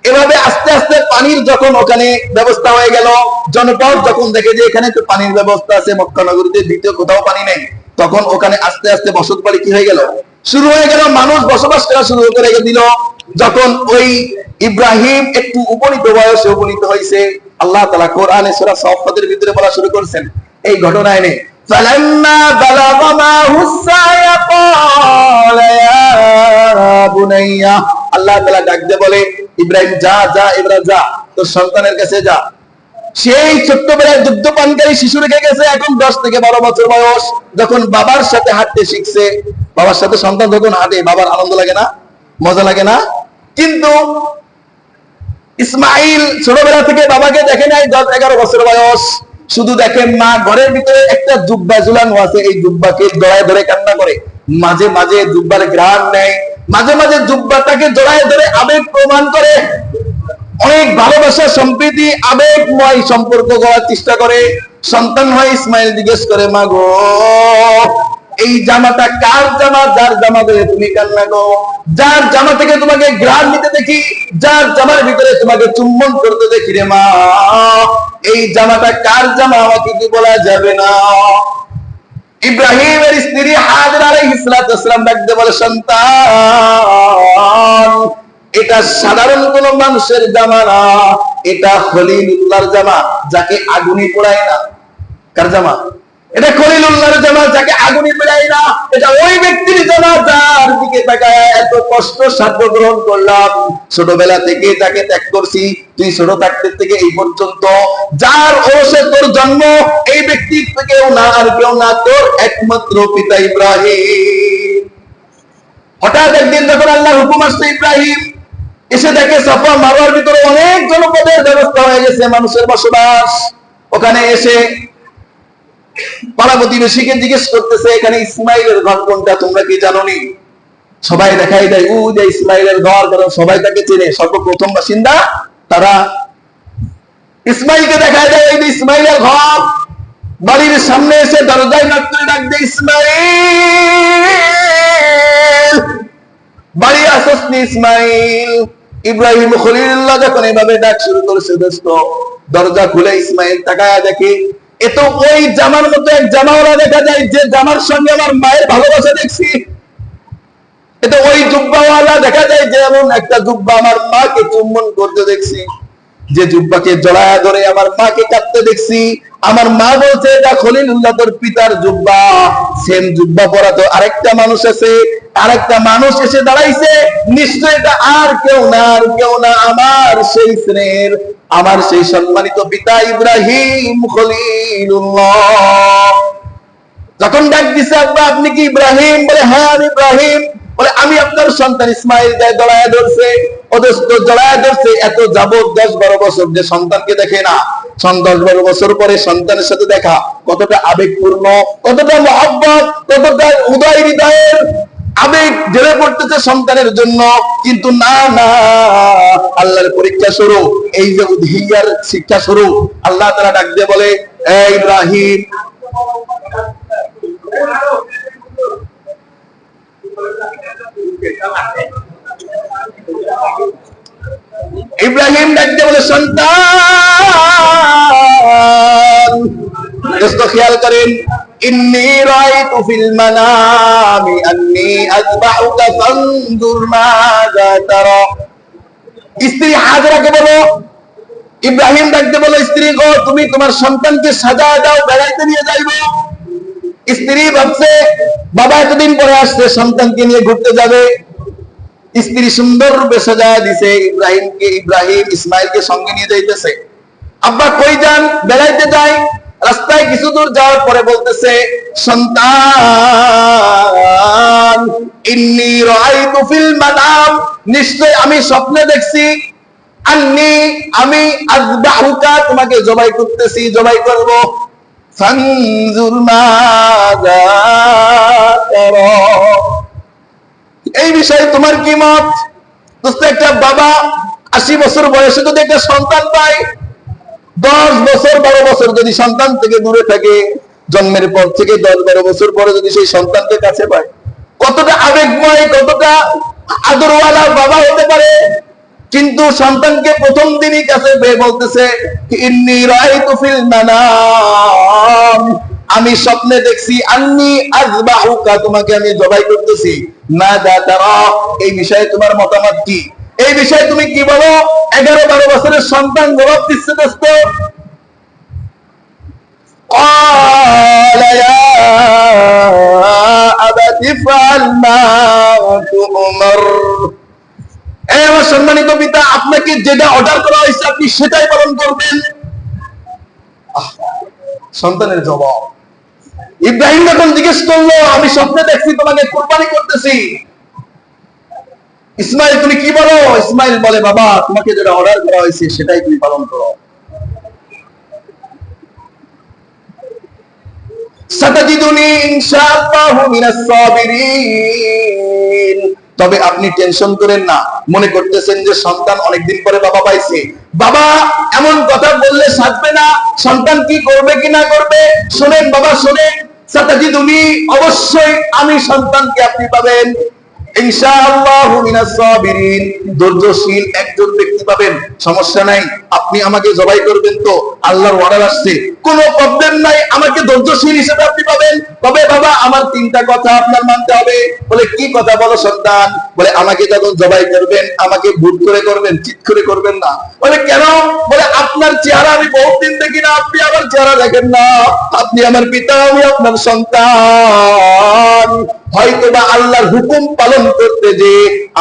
এভাবে আস্তে আস্তে পানির যখন ওখানে ব্যবস্থা হয়ে গেল, জনপদ যখন দেখে যে এখানে তো পানির ব্যবস্থা আছে, মক্কা নগরীতে দ্বিতীয় কোথাও পানি নেই, তখন ওখানে আস্তে আস্তে বসত বাড়ি কি হয়ে গেল, শুরু হয়ে গেল, মানুষ বসবাস করা শুরু করে দিল। যখন ওই ইব্রাহিম একটু উপনীত বয়সে উপনীত হয়েছে, আল্লাহ তাআলা কোরআনে সূরা সাফফাতের ভিতরে বলা শুরু করেছেন এই ঘটনা এনে, ফালাম্মা বালাগা মাহুস সায়া ক্বালা ইয়া বুনাইয়া, আল্লাহ তাআলা ডাক দিয়ে বলে, ইব্রাহিম যা যা, ইব্রাহিম যা, তোর সন্তানের কাছে যা। সেই ছোট্টবেলায় দুগ্ধ পানকারী শিশু রেখে গেছে, এখন 10 থেকে 12 বছর বয়স। যখন বাবার সাথে হাঁটতে শিখছে, বাবার সাথে সন্তান যখন হাঁটে, বাবার আনন্দ লাগে না, মজা লাগে না? কিন্তু ইসমাইল ছোটবেলা থেকে বাবাকে দেখে নাই 10-11 বছর বয়স, শুধু দেখে মা ঘরের ভিতরে একটা জুব্বা ঝুলানো আছে, এই জুব্বাকে জড়ায় ধরে কান্না করে, মাঝে মাঝে জুব্বার ঘ্রাণ নেয়, মাঝে মাঝে জুব্বাটাকে জড়ায় ধরে আবেগ প্রমাণ করে, অনেক ভালোবাসা, সম্প্রীতি, আবেগময় সম্পর্ক করার চেষ্টা করে। সন্তান হয় ইসমাইল জিজ্ঞেস করে, মা গো এই জামাটা কার জামা? যার জামা ধরে তুমি কান্না গো, যার জামা থেকে তোমাকে ঘ্রাণ নিতে দেখি, যার জামার ভিতরে তোমাকে চুম্বন করতে দেখি রে মা, এই জামাটা কার জামা আমাকে কি বলা যাবে না? ইব্রাহিমের স্ত্রী হাজরা আলাইহিস সালাম ডাকতে বলে, সন্তান এটা সাধারণ কোন মানুষের জামা না, এটা খলিলুল্লাহর জামা, যাকে আগুনে পোড়ায় না। কার জামা? এটা খলিলুল্লাহর জামা, যাকে আগুনে পোড়ায় না। এটা ওই ব্যক্তির জামা যার দিকে তাকায় এত কষ্ট সাধ্য গ্রহণ করলাম, ছোটবেলা থেকে যাকে ত্যাগ করছি, তুই ছোট থাকতে থেকে এই পর্যন্ত, যার ওরসে তোর জন্ম, এই ব্যক্তি কেউ না, আর কেউ না, তোর একমাত্র পিতা ইব্রাহিম। হঠাৎ একদিন যখন আল্লাহর হুকুম আসছে, ইব্রাহিম এসে দেখে সাফা মারওয়ার ভিতরে অনেক জনপদের ব্যবস্থা হয়ে গেছে, মানুষের বসবাস। ওখানে এসে পাড়া প্রতিবেশীকে জিজ্ঞেস করতেছে, এখানে ইসমাইলের ঘর কোনটা, তোমরা কি জানো নি? সবাই দেখাই দেয় ও যে ইসমাইলের ঘর, কারণ সবাই তাকে চেনে, সর্বপ্রথম বাসিন্দা তারা। ইসমাইলকে দেখাই দেয় এই যে ইসমাইলের ঘর। বাড়ির সামনে এসে দরজায় নক করে ডাক দেয়, ইসমাইল বাড়ি আসস নি ইসমাইল? ইব্রাহিম খলিলুল্লাহ যখন এভাবে ডাক শুরু করেছে, দোস্ত দরজা খুলে ইসমাইল তাকায়া দেখে এ তো ওই জামার মতো এক জামাওয়ালা দেখা যায়, যে জামার সঙ্গে আমার মায়ের ভালোবাসা দেখছি। এ তো ওই জুব্বাওয়ালা দেখা যায়, যেমন একটা জুব্বা আমার মাকে চুম্বন করতে দেখছি, যে জুব্বাকে জড়ায়া ধরে আমার মাকে কাঁদতে দেখছি। আমার মা বলছে এটা খলিলুল্লাহ তোর পিতার জুব্বা। সেম জুব্বা পরা তো আরেকটা মানুষ আছে, আরেকটা মানুষ এসে দাঁড়াইছে, নিশ্চয় এটা আর কেউ না, আর কেউ না, আমার সেই স্নেহের, আমার সেই সম্মানিত পিতা ইব্রাহিম খলিলুল্লাহ। যখন ডাক দিছে, আব্বা আপনি কি ইব্রাহিম? বলে হ্যাঁ আমি ইব্রাহিম। বলে আমি আপনার সন্তান ইসমাইল। যায় জড়ায়া ধরছে, অদস্ত জড়ায়া ধরছে। এত যাবত 10-12 বছর যে সন্তানকে দেখে না, 10-12 বছর পরে সন্তানের সাথে দেখা, কতটা আবেগপূর্ণ, কতটা মহব্বত, কতটা উদয় হৃদয়ের। আবেগ ঢেলে পড়তেছে সন্তানের জন্য, কিন্তু না না, আল্লাহর পরীক্ষা শুরু, এই যে উদ্হিয়ার শিক্ষা শুরু। আল্লাহ তাআলা ডাক দিয়ে বলে, এ ইব্রাহিম, ইব্রাহিম ডাক দিয়ে বলে, সন্তান, দোস্ত খেয়াল করেন, ইন্নী রাআইতু ফিল মানামি আন্নী আযবাহুকা ফানজুর মাযা তারা। স্ত্রী হাজরাকে বলো, ইব্রাহিম ডাকতে বলো, স্ত্রী গো, তুমি তোমার সন্তানকে সাজায় দাও, বেড়াইতে নিয়ে যাইবো। স্ত্রী ভাবছে বাবা এতদিন পরে আসছে, সন্তানকে নিয়ে ঘুরতে যাবে। স্ত্রী সুন্দর রূপে সাজায় দিছে ইব্রাহিম ইসমাইলকে সঙ্গে নিয়ে যাইতেছে। আব্বা কই যান? বেড়াইতে যাই। রাস্তায় কিছু দূর যাওয়ার পরে বলতেছে, সন্তান, ইন্নী রাআইতু ফিল মানাম, নিশ্চয় আমি স্বপ্নে দেখছি, আন্নী, আমি, আযবাহুকা, তোমাকে জবাই করতেছি, জবাই করব। ফানজুর মাযা তারা, এই বিষয়ে তোমার কি মত? দোস্ত, একটা বাবা 80 বছর বয়সে যদি একটা সন্তান পায়, 10 বছর 12 বছর যদি সন্তান থেকে দূরে থাকে, জন্মের পর থেকে 10-12 বছর পরে যদি সেই সন্তানকে কাছে পায়, কতটা আবেগময়, কতটা আদরওয়ালা বাবা হতে পারে। কিন্তু সন্তানকে প্রথম দিনই কাছে পেয়ে বলতেছে, ইন্নী রাআইতু ফিল মানাম, আমি স্বপ্নে দেখছি, আন্নী আযবাহুকা, তোমাকে আমি জবাই করতেছি। মাযা তারা, এই বিষয়ে তোমার মতামত কি? এই বিষয়ে তুমি কি বলো? 11-12 বছরের সন্তান জবাব দিচ্ছে দোস্ত, قال يا أبت افعل ما تؤمر, এই আমার সম্মানিত পিতা, আপনাকে যেটা অর্ডার করা হয়েছে আপনি সেটাই পালন করবেন। সন্তানের জবাব। ইব্রাহিম যখন জিজ্ঞেস করলো, আমি স্বপ্নে দেখছি তোমাকে কুরবানি করতেছি, ইসমাইল তুমি কি বলো? ইসমাইল বলে, বাবা তোমাকে যেটা অর্ডার করা হয়েছে সেটাই তুমি পালন করো। সাতাজিদুনি ইনশাআল্লাহু মিনাস সাবিরিন, তবে আপনি টেনশন করেন না, মনে করতেছেন যে সন্তান অনেকদিন পরে বাবা পাইছে, বাবা এমন কথা বললে সাজবে না, সন্তান কি করবে কি না করবে। শুনেন বাবা, শুনেন, সাতাজিদুনি, অবশ্যই আমি সন্তানকে আপনি পাবেন, ইনশাআল্লাহু মিনাস সাবিরিন, ধৈর্যশীল একজন ব্যক্তি পাবেন। সমস্যা নাই, আপনি আমাকে জবাই করবেন তো, আল্লাহর অর্ডার আসছে, কোনো প্রবলেম নাই, আমাকে ধৈর্যশীল হিসেবে আপনি পাবেন। তবে বাবা আমার 3টা কথা আপনার মানতে হবে। বলে কি কথা বলো সন্তান? বলে আমাকে যখন জবাই করবেন আমাকে ভুল করে করবেন, চিৎ করে করবেন না। বলে কেন? বলে আপনার চেহারা আমি বহুত দিন দেখি না, আপনি আমার চেহারা দেখেন না, আপনি আমার পিতা, আমি আপনার সন্তান। হয়তোবা আল্লাহর হুকুম পালন করতে যে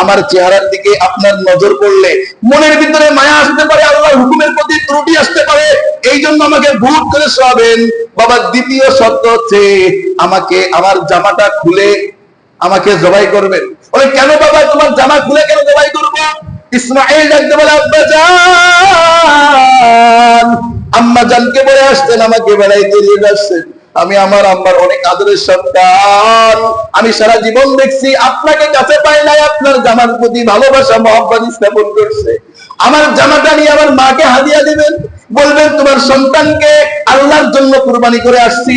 আমার চেহারার দিকে আপনার নজর পড়লে মনের ভিতরে মায়া আসতে পারে, আল্লাহর হুকুমের প্রতি ত্রুটি আসতে পারে, এই জন্য আমাকে ভুল করে শোয়াবেন। বাবা দ্বিতীয় শর্ত হচ্ছে আমাকে আমার জামাটা খুলে আমাকে জবাই করবেন। বলে কেন বাবা, তোমার জামা খুলে কেন জবাই করবো? ইসমাইল ডাকতে বলে, আব্বা জান, আম্মা জানকে বলে আসতেন আমাকে বেড়াইতে নিয়ে আসছেন, আমি আমার আম্মার অনেক আদরের সন্তান, আমি সারা জীবন দেখছি আপনাকে কাছে পাই নাই, আপনার জামার প্রতি ভালোবাসা মহব্বত স্থাপন করছে, আমার জামাটা নিয়ে আমার মাকে হাদিয়া দিবেন, বলবেন তোমার সন্তানকে আল্লাহর জন্য কুরবানি করে আসছি,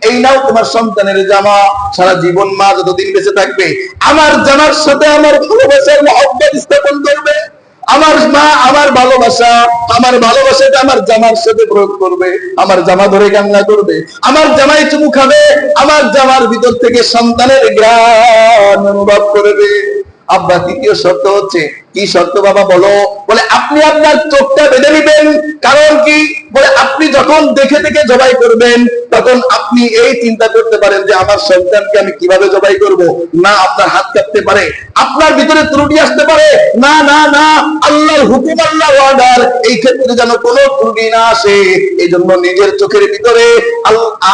এই নাও তোমার সন্তানের জামা, সারা জীবন মা যতদিন বেঁচে থাকবে আমার জামার সাথে আমার ভালোবাসার মহব্বত স্থাপন করবে, আমার মা আমার ভালোবাসাটা আমার জামার সাথে প্রয়োগ করবে, আমার জামা ধরে কান্না করবে, আমার জামাই চুমু খাবে, আমার জামার ভিতর থেকে সন্তানের ঘ্রাণ অনুভব করবে। আব্বা তৃতীয় শর্ত হচ্ছে, কি শর্ত বাবা বলো? বলে আপনি আপনার চোখটা বেঁধে নেবেন। কারণ কি? বলে আপনি যখন দেখে দেখে জবাই করবেন তখন আপনি এই চিন্তা করতে পারেন যে আমার সন্তানকে আমি কিভাবে জবাই করব, না আপনার হাত কাঁপতে পারে, আপনার ভিতরে ত্রুটি আসতে পারে, না না না, আল্লাহর হুকুম, আল্লাহর অর্ডার, এই ক্ষেত্রে যেন কোনো ত্রুটি না আসে, এই জন্য নিজের চোখের ভিতরে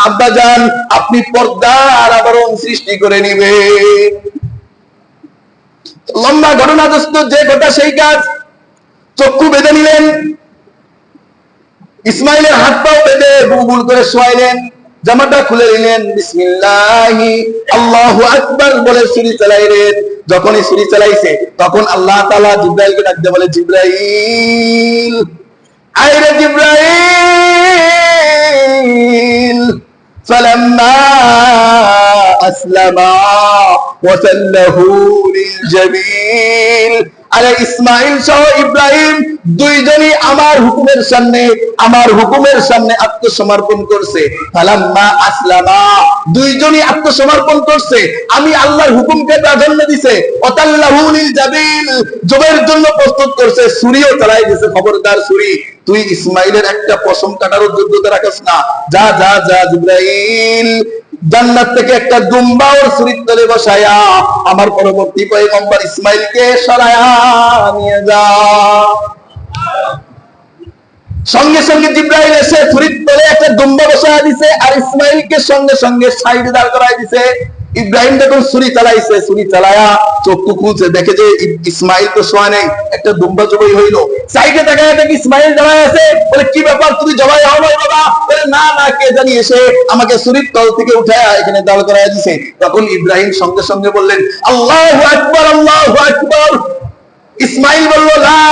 আব্বা জান আপনি পর্দার আবরণ সৃষ্টি করে নিবেন। লম্বা ঘটনা দোস্ত, যে ঘটা সেই কাজ। চক্ষু বেঁধে নিলেন, ইসমাইলের হাত পাও বেঁধে গুল করে শোয়াইলেন, জামাটা খুলে নিলেন, বিসমিল্লাহি আল্লাহু আকবার বলে ছুরি চালাইলেন। যখনই ছুরি চালাইছে তখন আল্লাহ তাআলা জিবরাইলকে ডাক দিয়ে বলে, জিবরাইল, আইরে জিবরাইল। فلما أسلما وتله للجبين, আরে ইসমাইল সহ ইব্রাহিম দুইজনই আমার হুকুমের সামনে আত্মসমর্পণ করছে। ফালাম্মা আসলামা, দুইজনই আত্মসমর্পণ করছে, আমি আল্লাহর হুকুমকে প্রাধান্য দিছে। ওয়াতাল্লাহু লিল জাবিন, জবের জন্য প্রস্তুত করছে, ছুরিও চালাই দিছে। খবরদার ছুরি, তুই ইসমাইলের একটা পশম কাটারও যোগ্যতা রাখিস না। যা যা যা জিবরাইল, জান্নাত থেকে একটা দুম্বা ওর ছুরির তলে বসায়া আমার পরবর্তী পয়গম্বর ইসমাইলকে সরায়া নিয়ে যা। সঙ্গে সঙ্গে জিবরাইল এসে ছুরির তলে একটা দুম্বা বসায়া দিছে, আর ইসমাইলকে সঙ্গে সঙ্গে সাইডে দাঁড় করায় দিছে। ইব্রাহিম যখন ছুরি চালাইছে, ছুরি চালায়া চক্ষু খুলছে, দেখে যে ইসমাইল তো শোয়া নেই, একটা দুম্বা জবাই হইলো। সাইডে তাকায় দেখে ইসমাইল জবাই আছে। বলে, কি ব্যাপার, তুমি জবাই হও নাই বাবা? বলে, না না, কে জানি এসে আমাকে ছুরির তল থেকে উঠায়া এখানে দাঁড় করায় দিছে। তখন ইব্রাহিম সঙ্গে সঙ্গে বললেন, আল্লাহু আকবার, আল্লাহু আকবার। ইসমাইল বলল, লা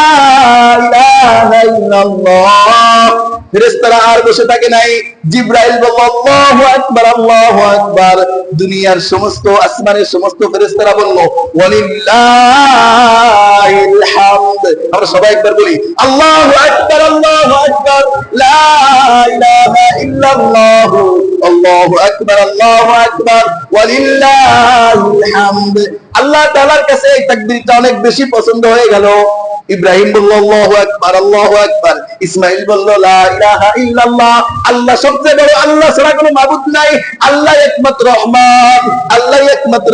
ইলাহা ইল্লাল্লাহ। ফেরেশতারা আর বসে থাকে নাই। জিবরাইল বলল, আল্লাহু আকবার, আল্লাহু আকবার। দুনিয়ার সমস্ত, আসমানের সমস্ত ফেরেশতারা বলল, ওয়ালিল্লাহিল হামদ। আমরা সবাই একবার বলি, আল্লাহু আকবার, আল্লাহু আকবার, লা ইলাহা ইল্লাল্লাহ, আল্লাহু আকবার, আল্লাহু আকবার, ওয়ালিল্লাহিল হামদ। আল্লাহ তাআলার কাছে এই তাকবীরটা অনেক বেশি পছন্দ হয়ে গেল। ইব্রাহিম বলল, আল্লাহু আকবার, আল্লাহু আকবার। ইসমাইল বলল, লা ইলাহা ইল্লাল্লাহ, আল্লাহ সবচেয়ে বড়, আল্লাহ ছাড়া কোনো মাবুদ নাই, আল্লাহ একমাত্র রহমান, আল্লাহ একমাত্র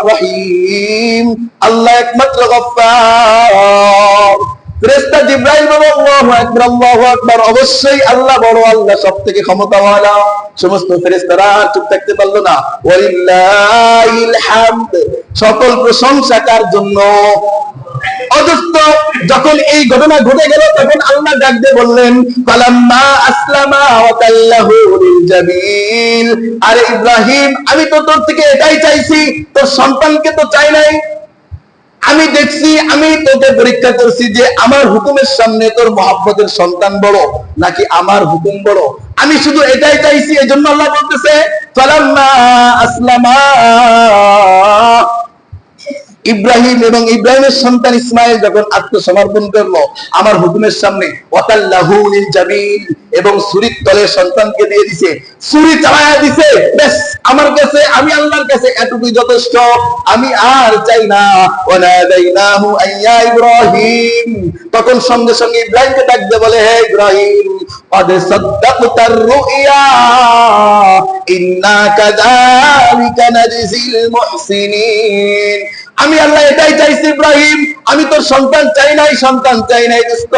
রহিম, আল্লাহ একমাত্র গফফার। ফেরেশতা জিবরাইল বলল, আল্লাহু আকবার, আল্লাহু আকবার। অবশ্যই আল্লাহ বড়, আল্লাহ সবথেকে ক্ষমতাওয়ালা। সমস্ত ফেরেশতারা চুপ থাকতে পারলো না। ওয়ালিল্লাহিল হামদ, সকল প্রশংসা কার জন্য? অথচ যখন এই ঘটনা ঘটে গেল তখন আল্লাহ ডাক দিয়ে বললেন, ফালাম্মা আসলামা ওয়া তাল্লাহু লিল জাবিন। আরে ইব্রাহিম, আমি তো তোর থেকে এটাই চাইছি, তোর সন্তানকে তো চাই নাই। আমি দেখছি, আমি তোকে পরীক্ষা করছি যে আমার হুকুমের সামনে তোর মহব্বতের সন্তান বড় নাকি আমার হুকুম বড়। আমি শুধু এটাই চাইছি। এজন্য আল্লাহ বলতেছে, ফালাম্মা আসলামা, ইব্রাহিম এবং ইব্রাহিমের সন্তান ইসমাইল যখন আত্মসমর্পণ করলো আমার হুকুমের সামনে, ওয়াতাল্লাহু লিল জাবিন, এবং ছুরির তলে সন্তানকে দিয়ে দিছে, ছুরি চালায়া দিছে। বেশ, আমার কাছে, আমি আল্লাহর কাছে এটুকুই যথেষ্ট, আমি আর চাই না। ওয়ানাদাইনাহু আইয়া ইব্রাহিম, তখন সঙ্গে সঙ্গে ইব্রাহিমকে ডাক দিয়ে বলে, হে ইব্রাহিম, قد صدقت الرؤيا إنا كذلك نجزي المحسنين। আমি আল্লাহ এটাই চাইছি ইব্রাহিম, আমি তোর সন্তান চাই নাই দোস্ত।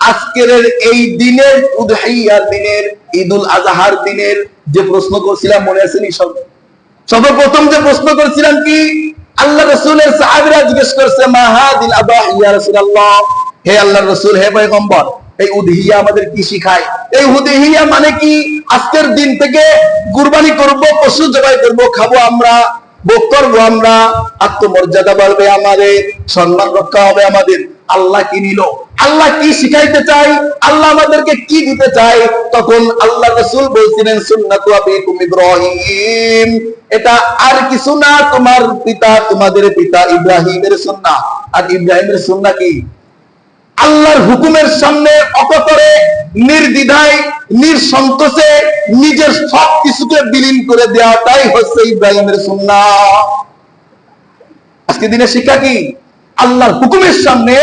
আজকের এই দিনের, উদহিয়ার দিনের, ঈদুল আজহার দিনের যে প্রশ্ন করছিলাম মনে আছে নি? সর্বপ্রথম যে প্রশ্ন করছিলাম কি, আল্লাহ রাসূলের সাহাবীরা জিজ্ঞেস করছে, মা হাদিল আদাহি ইয়া রাসূলুল্লাহ, হে আল্লাহর রাসূল, হে পয়গম্বর, এই উদহিয়া আমাদের কি শিখায়? এই উদহিয়া মানে কি? আজকের দিন থেকে কুরবানি করব, পশু জবাই করব, খাবো আমরা, ভোগ করবো আমরা, আত্মমর্যাদা বাড়বে আমাদের, সম্মান রক্ষা হবে আমাদের। আল্লাহ কি নিল? আল্লাহ কি শিখাইতে চাই? আল্লাহ আমাদেরকে কি দিতে চাই? তখন আল্লাহ রাসূল বলছিলেন, সুন্নাতু আবিকুম ইব্রাহিম, এটা আর কিছু না, তোমার পিতা, তোমাদের পিতা ইব্রাহিমের সুন্নাহ। আর ইব্রাহিমের সুন্নাহ কি? আল্লাহর হুকুমের সামনে অকতরে, নির্দ্বিধায়, নিঃসংকোচে নিজের সব কিছুকে বিলীন করে দেওয়াটাই হচ্ছে ইব্রাহিমের সুন্নাহ। আজকে দিনের শিক্ষা কি? আল্লাহর হুকুমের সামনে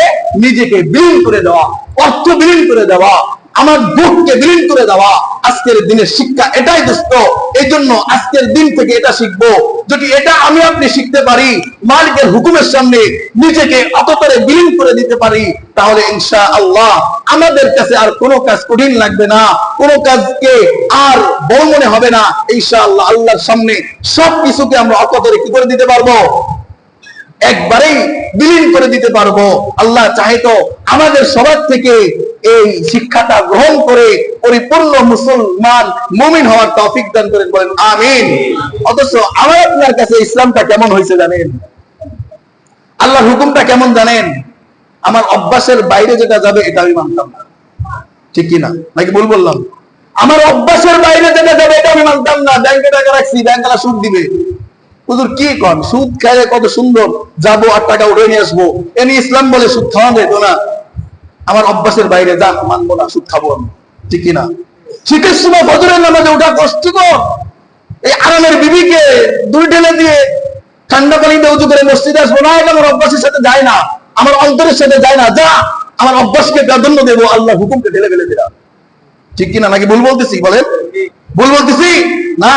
নিজেকে বিলীন করে দেওয়া, অর্থ বিলীন করে দেওয়া, আমার বুককে বিলীন করে দেওয়া। আজকের দিনের শিক্ষা এটাই দোস্ত। এই জন্য আজকের দিন থেকে এটা শিখবো। যদি এটা আমি আপনি শিখতে পারি, মালিকের হুকুমের সামনে নিজেকে অততরে বিলীন করে দিতে পারি, তাহলে ইনশাআল্লাহ আমাদের কাছে আর কোনো কাজ কঠিন লাগবে না, কোনো কাজকে আর বড় মনে হবে না। ইনশাআল্লাহ আল্লাহর সামনে সবকিছুকে আমরা অততরে কি করে দিতে পারবো? একবারেই বিলীন করে দিতে পারবো। আল্লাহ চাহে তো আমাদের সবার থেকে এই শিক্ষাটা গ্রহণ করে পরিপূর্ণ মুসলমান মুমিন হওয়ার তৌফিক দান করেন, বলেন আমিন। অথচ আমার আপনার কাছে ইসলামটা কেমন হয়েছে জানেন? আল্লাহর হুকুমটা কেমন জানেন? আমার অভ্যাসের বাইরে যেটা যাবে এটা আমি মানতাম না, ঠিক কিনা? নাকি ভুল বললাম? আমার অভ্যাসের বাইরে যেটা যাবে এটা আমি মানতাম না। ব্যাংকে টাকা রাখছি, ব্যাংকলা সুদ দিবে। হুজুর কি কন, সুদ খাইলে কত সুন্দর, যাবো আর টাকা উঠে নিয়ে আসবো, এনি ইসলাম বলে সুদ খাওয়া যেত না। আমার অভ্যাসের বাইরে যা, মানবো না, সুদ খাবো আমি, ঠিক কিনা? শীতের সময় ফজরের নামাজে ওঠা কষ্টকর। এই আরামের বিবিকে দুই ঢেলে দিয়ে ঠান্ডা পানিতে উঁচু করে মসজিদে আসবো না, এটা আমার অভ্যাসের সাথে যায় না, আমার অন্তরের সাথে যায় না। যা, আমার অভ্যাসকে প্রাধান্য দেবো, আল্লাহ হুকুমকে ঢেলে ফেলে দিলাম, ঠিক কিনা? নাকি ভুল বলতেছি? বলেন ভুল বলতেছি না?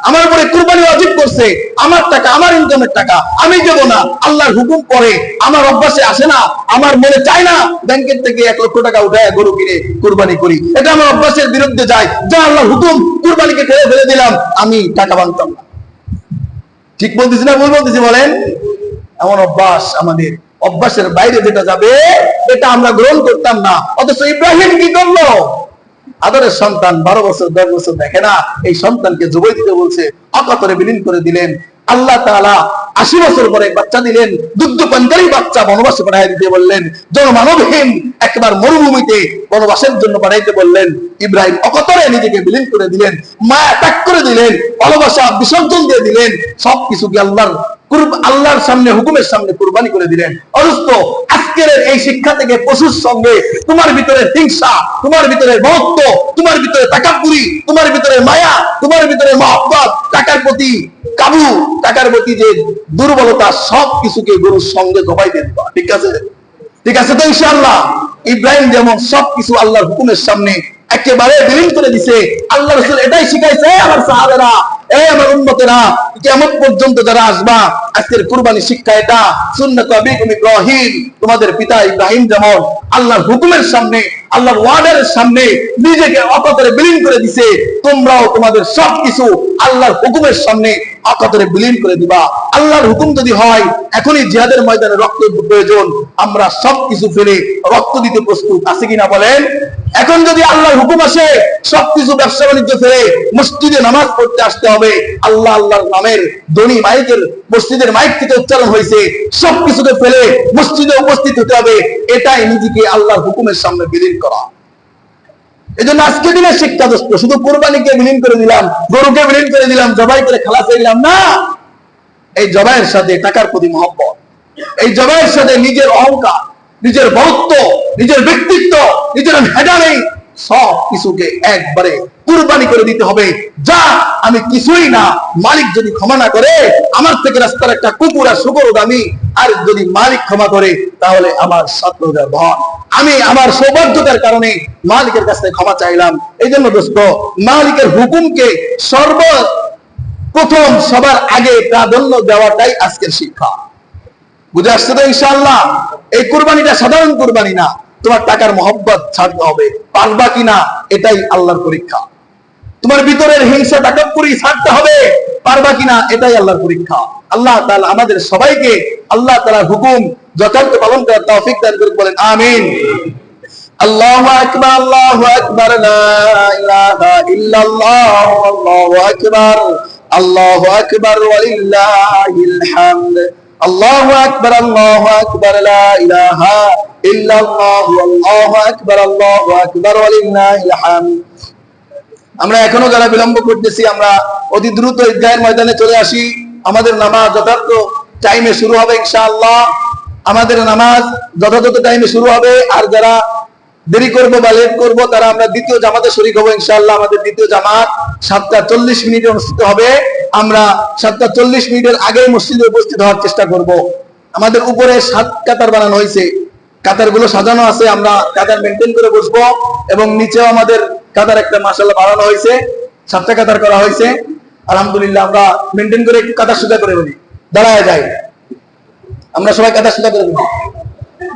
আমার উপরে কুরবানি ওয়াজিব করছে, আমার টাকা, আমার ইনকামের টাকা, আমি দেবো না। আল্লাহর হুকুম পরে আমার অভ্যাসে আসে না, আমার মনে চায় না ব্যাংকের থেকে 1 লক্ষ টাকা উঠায় গরু কিনে কুরবানি করি, এটা আমার অভ্যাসের বিরুদ্ধে যায়। যা, আল্লাহর হুকুম, কুরবানিকে ঠেলে ফেলে দিলাম, আমি টাকা বানতাম না। ঠিক বলতেছি না ভুল বলতেছি? বলেন। এমন অভ্যাস আমাদের, অভ্যাসের বাইরে যেটা যাবে এটা আমরা গ্রহণ করতাম না। অথচ ইব্রাহিম কি করলো? আদরের সন্তান 12 বছর 10 বছর দেখে না, এই সন্তানকে জবাই দিতে বলছে, অকাতরে বিলীন করে দিলেন। আল্লাহ তাআলা 80 বছর পরে বাচ্চা দিলেন, দুগ্ধপানকারী বাচ্চা বনবাসে পাঠিয়ে দিতে বললেন, জনমানবহীন একবার মরুভূমিতে বনবাসের জন্য পাঠাইতে বললেন। ইব্রাহিম অকাতরে নিজেকে বিলীন করে দিলেন, মায়া ত্যাগ করে দিলেন, ভালোবাসা বিসর্জন দিয়ে দিলেন, সবকিছুকে আল্লাহর সামনে, হুকুমের সামনে কুরবানি করে দিলেন। অথচ আজকের এই শিক্ষা থেকে পশুর সঙ্গে তোমার ভিতরে হিংসা, তোমার ভিতরে ভক্ত, তোমার ভিতরে তাকাব্বুরি, তোমার ভিতরে মায়া, তোমার ভিতরে মহব্বত, টাকার প্রতি কাবু, টাকার প্রতি যে দুর্বলতা, সব কিছুকে গরুর সঙ্গে জবাই দিয়ে দিবা। ঠিক আছে? ঠিক আছে তো ইনশাআল্লাহ? ইব্রাহিম যেমন সবকিছু আল্লাহর হুকুমের সামনে একেবারে বিলীন করে দিছে, আল্লাহ রাসূল এটাই শিখাইছে আমার সাহাবারা, এই আমার উম্মতেরা, কিয়ামত পর্যন্ত যারা আসবা, আজকের কুরবানি শিক্ষা এটা। সুন্নাত আবিকুম ইব্রাহিম, তোমাদের পিতা ইব্রাহিম যেমন আল্লাহর হুকুমের সামনে, আল্লাহর ওয়ার্ডের সামনে নিজেকে অকাতরে বিলীন করে দিছে, তোমরাও তোমাদের সবকিছু আল্লাহর হুকুমের সামনে অকাতরে বিলীন করে দিবা। আল্লাহর হুকুম যদি হয় এখনই জিহাদের ময়দানে রক্ত প্রয়োজন, আমরা সবকিছু ফেলে রক্ত দিতে প্রস্তুত আছি কিনা বলেন? এখন যদি আল্লাহর হুকুম আসে, সবকিছু ব্যবসা বাণিজ্য ফেলে মসজিদে নামাজ পড়তে আসতে হবে। আল্লাহ আল্লাহর নামের ধ্বনি মাইকের, মসজিদের মাইক থেকে উচ্চারণ হয়েছে, সবকিছুকে ফেলে মসজিদে উপস্থিত হতে হবে। এটাই নিজেকে আল্লাহর হুকুমের সামনে বিলীন করা। এই জন্য আজকে দিনের শিক্ষা দোস্ত, শুধু কোরবানিকে বিলীন করে দিলাম, গরুকে বিলীন করে দিলাম, জবাই করে খালাস হয়ে দিলাম না। এই জবাইয়ের সাথে টাকার প্রতি মহব্বত, এই জবাইয়ের সাথে নিজের অহংকার, নিজের বরত্ব, নিজের ব্যক্তিত্ব, নিজের ভেজালে সব কিছুকে একবারে কুরবানি করে দিতে হবে। যা, আমি কিছুই না, মালিক যদি ক্ষমা না করে, আমার থেকে রাস্তার একটা কুকুর আর শুকর দামি, আর যদি মালিক ক্ষমা করে তাহলে আমার 7,000 ধন। আমি আমার সৌভাগ্যতার কারণে মালিকের কাছে ক্ষমা চাইলাম। এই জন্য দোস্ত, মালিকের হুকুমকে সর্বপ্রথম সবার আগে প্রাধান্য দেওয়াটাই আজকের শিক্ষা। বুঝে আসছে তো ইনশাআল্লাহ? এই কুরবানিটা সাধারণ কুরবানি না, তোমার টাকার মহব্বত ছাড়তে হবে, পারবা কিনা এটাই আল্লাহর পরীক্ষা। তোমার ভিতরের হিংসা তাকাব্বুরি ছাড়তে হবে, পারবা কিনা এটাই আল্লাহর পরীক্ষা। আল্লাহ তাআলা আমাদের সবাইকে আল্লাহ তাআলার হুকুম যথার্থ পালন করার তৌফিক দান করুন, বলেন আমিন। আল্লাহু আকবার, আল্লাহু আকবার, লা ইলাহা ইল্লাল্লাহ, আল্লাহু আকবার, আল্লাহু আকবার, ওয়ালিল্লাহিল হামদ। আল্লাহু আকবার, আল্লাহু আকবার, লা ইলাহা ইল্লাল্লাহু, আল্লাহু আকবার, আল্লাহু আকবার, ওয়ালিল্লাহিল হামদ। আমরা এখনো যারা বিলম্ব করতেছি, আমরা অতি দ্রুত ঈদগাহের ময়দানে চলে আসি। আমাদের নামাজ যথার্থ টাইমে শুরু হবে ইনশাআল্লাহ। আমাদের নামাজ যথাযথ টাইমে শুরু হবে। আর যারা দেরি করবো বা লেট করবো, তারা আমরা দ্বিতীয় জামাতে শরীক হবো ইনশাআল্লাহ। আমাদের দ্বিতীয় জামাত 7:40 অনুষ্ঠিত হবে। আমরা 7:40 আগে মসজিদে উপস্থিত হওয়ার চেষ্টা করব। আমাদের উপরে 7 কাতার বানানো হয়েছে, কাতারগুলো সাজানো আছে, আমরা কাতার মেনটেন করে বসবো। এবং নিচেও আমাদের কাতার একটা মাশাআল্লাহ বানানো হয়েছে, 7টা কাতার করা হয়েছে। আলহামদুলিল্লাহ, আমরা মেনটেন করে একটু কাতার সোজা করে বলি, দাঁড়ায় যাই, আমরা সবাই কাতার সোজা করে বলি।